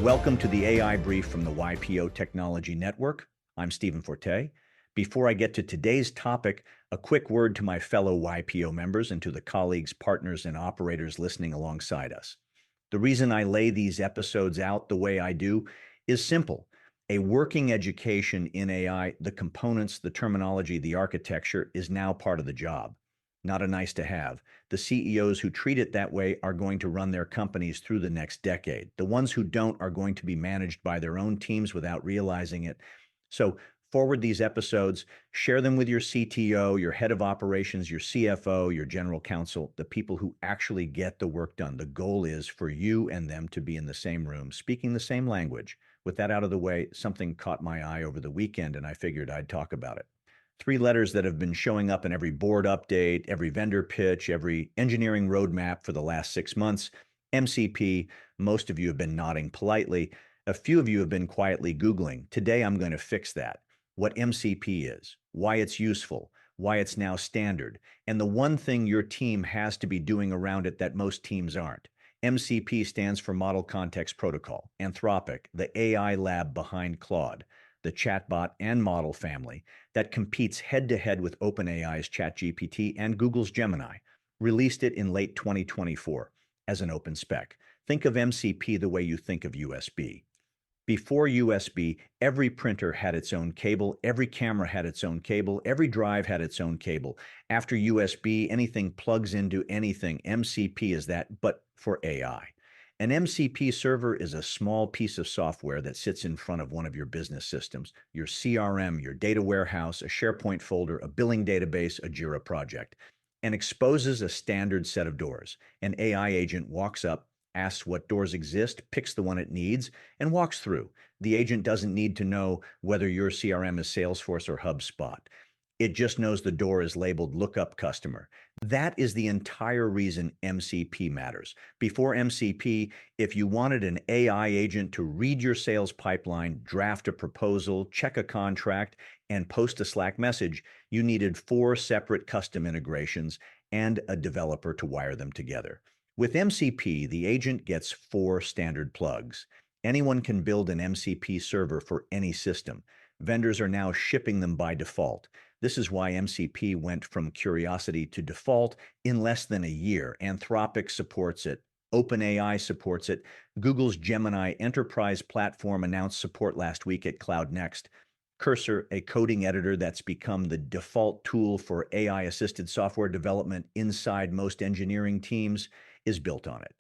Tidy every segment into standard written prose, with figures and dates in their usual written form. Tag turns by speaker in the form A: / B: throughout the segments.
A: Welcome to the AI Brief from the YPO Technology Network. I'm Stephen Forte. Before I get to today's topic, a quick word to my fellow YPO members and to the colleagues, partners, and operators listening alongside us. The reason I lay these episodes out the way I do is simple. A working education in AI, the components, the terminology, the architecture is now part of the job. Not a nice to have. The CEOs who treat it that way are going to run their companies through the next decade. The ones who don't are going to be managed by their own teams without realizing it. So forward these episodes, share them with your CTO, your head of operations, your CFO, your general counsel, the people who actually get the work done. The goal is for you and them to be in the same room, speaking the same language. With that out of the way, something caught my eye over the weekend and I figured I'd talk about it. 3 letters that have been showing up in every board update, every vendor pitch, every engineering roadmap for the last 6 months. MCP, most of you have been nodding politely. A few of you have been quietly Googling. Today, I'm going to fix that. What MCP is, why it's useful, why it's now standard, and the one thing your team has to be doing around it that most teams aren't. MCP stands for Model Context Protocol, Anthropic, the AI lab behind Claude, the chatbot and model family that competes head-to-head with OpenAI's ChatGPT and Google's Gemini, released it in late 2024 as an open spec. Think of MCP the way you think of USB. Before USB, every printer had its own cable, every camera had its own cable, every drive had its own cable. After USB, anything plugs into anything. MCP is that, but for AI. An MCP server is a small piece of software that sits in front of one of your business systems, your CRM, your data warehouse, a SharePoint folder, a billing database, a Jira project, and exposes a standard set of doors. An AI agent walks up, asks what doors exist, picks the one it needs, and walks through. The agent doesn't need to know whether your CRM is Salesforce or HubSpot. It just knows the door is labeled Lookup Customer. That is the entire reason MCP matters. Before MCP, if you wanted an AI agent to read your sales pipeline, draft a proposal, check a contract, and post a Slack message, you needed 4 separate custom integrations and a developer to wire them together. With MCP, the agent gets 4 standard plugs. Anyone can build an MCP server for any system. Vendors are now shipping them by default. This is why MCP went from curiosity to default in less than a year. Anthropic supports it. OpenAI supports it. Google's Gemini enterprise platform announced support last week at Cloud Next. Cursor, a coding editor that's become the default tool for AI-assisted software development inside most engineering teams, is built on it.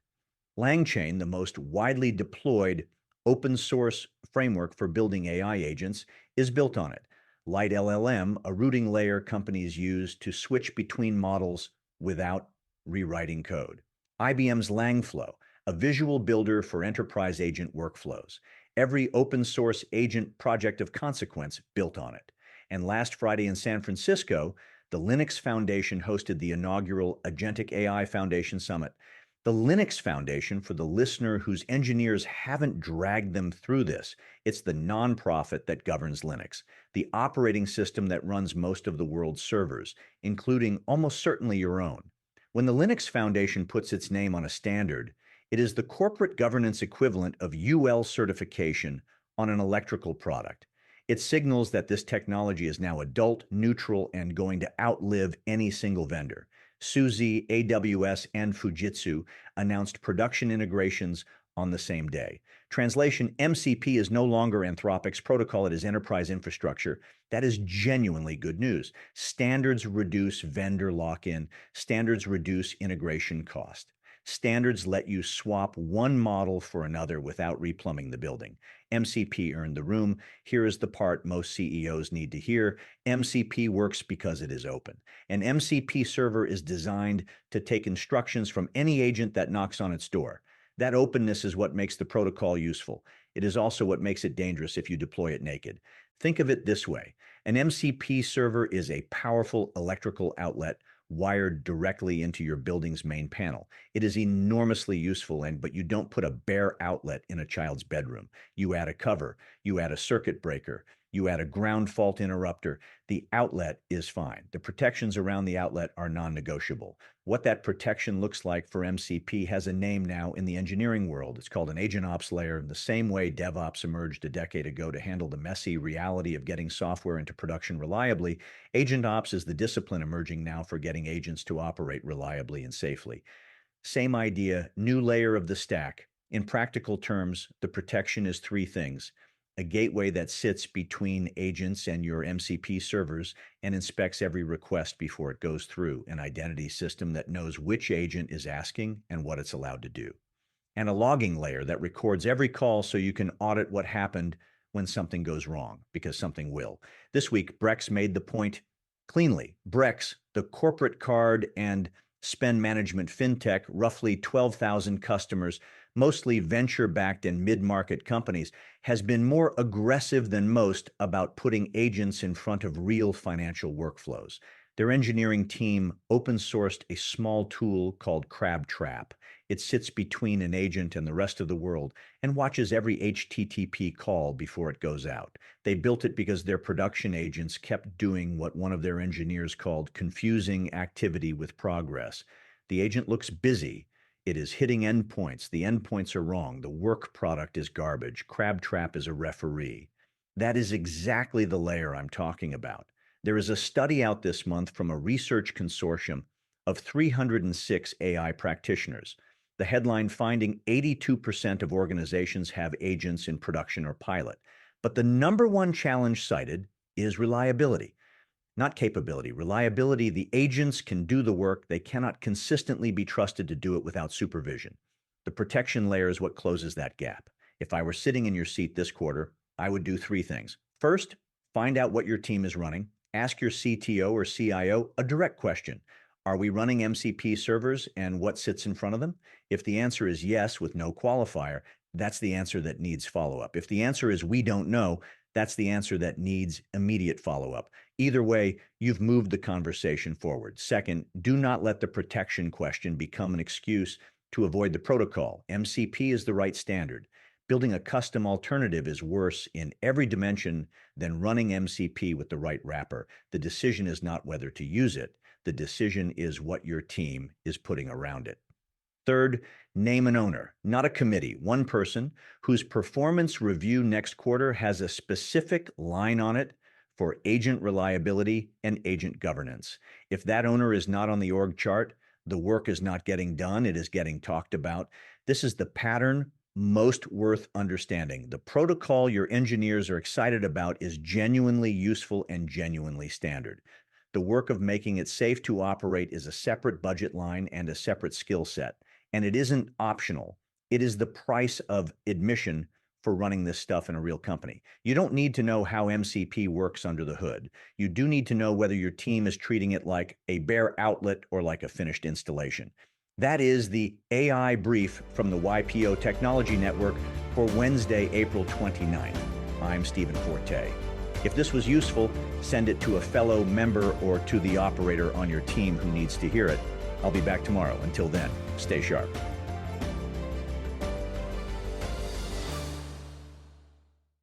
A: LangChain, the most widely deployed open source framework for building AI agents, is built on it. LiteLLM, a routing layer companies use to switch between models without rewriting code. IBM's LangFlow, a visual builder for enterprise agent workflows. Every open source agent project of consequence built on it. And last Friday in San Francisco, the Linux Foundation hosted the inaugural Agentic AI Foundation Summit. The Linux Foundation, for the listener whose engineers haven't dragged them through this, it's the nonprofit that governs Linux, the operating system that runs most of the world's servers, including almost certainly your own. When the Linux Foundation puts its name on a standard, it is the corporate governance equivalent of UL certification on an electrical product. It signals that this technology is now adult, neutral, and going to outlive any single vendor. SUSE, AWS, and Fujitsu announced production integrations on the same day. Translation, MCP is no longer Anthropic's protocol, it is enterprise infrastructure. That is genuinely good news. Standards reduce vendor lock-in. Standards reduce integration cost. Standards let you swap one model for another without replumbing the building. MCP earned the room. Here is the part most CEOs need to hear. MCP works because it is open. An MCP server is designed to take instructions from any agent that knocks on its door. That openness is what makes the protocol useful. It is also what makes it dangerous if you deploy it naked. Think of it this way. An MCP server is a powerful electrical outlet wired directly into your building's main panel. It is enormously useful, but you don't put a bare outlet in a child's bedroom. You add a cover, you add a circuit breaker, You add a ground fault interrupter, the outlet is fine. The protections around the outlet are non-negotiable. What that protection looks like for MCP has a name now in the engineering world. It's called an AgentOps layer, in the same way DevOps emerged a decade ago to handle the messy reality of getting software into production reliably. AgentOps is the discipline emerging now for getting agents to operate reliably and safely. Same idea, new layer of the stack. In practical terms, the protection is three things: a gateway that sits between agents and your MCP servers and inspects every request before it goes through, an identity system that knows which agent is asking and what it's allowed to do, and a logging layer that records every call so you can audit what happened when something goes wrong, because something will. This week, Brex made the point cleanly. Brex, the corporate card and spend management fintech, roughly 12,000 customers, mostly venture-backed and mid-market companies, has been more aggressive than most about putting agents in front of real financial workflows. Their engineering team open-sourced a small tool called CrabTrap. It sits between an agent and the rest of the world and watches every HTTP call before it goes out. They built it because their production agents kept doing what one of their engineers called confusing activity with progress. The agent looks busy. It is hitting endpoints. The endpoints are wrong. The work product is garbage. CrabTrap is a referee. That is exactly the layer I'm talking about. There is a study out this month from a research consortium of 306 AI practitioners. The headline finding: 82% of organizations have agents in production or pilot. But the number one challenge cited is reliability. Not capability, reliability. The agents can do the work. They cannot consistently be trusted to do it without supervision. The protection layer is what closes that gap. If I were sitting in your seat this quarter, I would do three things. First, find out what your team is running. Ask your CTO or CIO a direct question. Are we running MCP servers, and what sits in front of them? If the answer is yes with no qualifier, that's the answer that needs follow-up. If the answer is we don't know, that's the answer that needs immediate follow-up. Either way, you've moved the conversation forward. Second, do not let the protection question become an excuse to avoid the protocol. MCP is the right standard. Building a custom alternative is worse in every dimension than running MCP with the right wrapper. The decision is not whether to use it. The decision is what your team is putting around it. Third, name an owner, not a committee, one person whose performance review next quarter has a specific line on it for agent reliability and agent governance. If that owner is not on the org chart, the work is not getting done, it is getting talked about. This is the pattern most worth understanding. The protocol your engineers are excited about is genuinely useful and genuinely standard. The work of making it safe to operate is a separate budget line and a separate skill set. And it isn't optional. It is the price of admission for running this stuff in a real company. You don't need to know how MCP works under the hood. You do need to know whether your team is treating it like a bare outlet or like a finished installation. That is the AI brief from the YPO Technology Network for Wednesday, April 29th. I'm Stephen Forte. If this was useful, send it to a fellow member or to the operator on your team who needs to hear it. I'll be back tomorrow. Until then, stay sharp.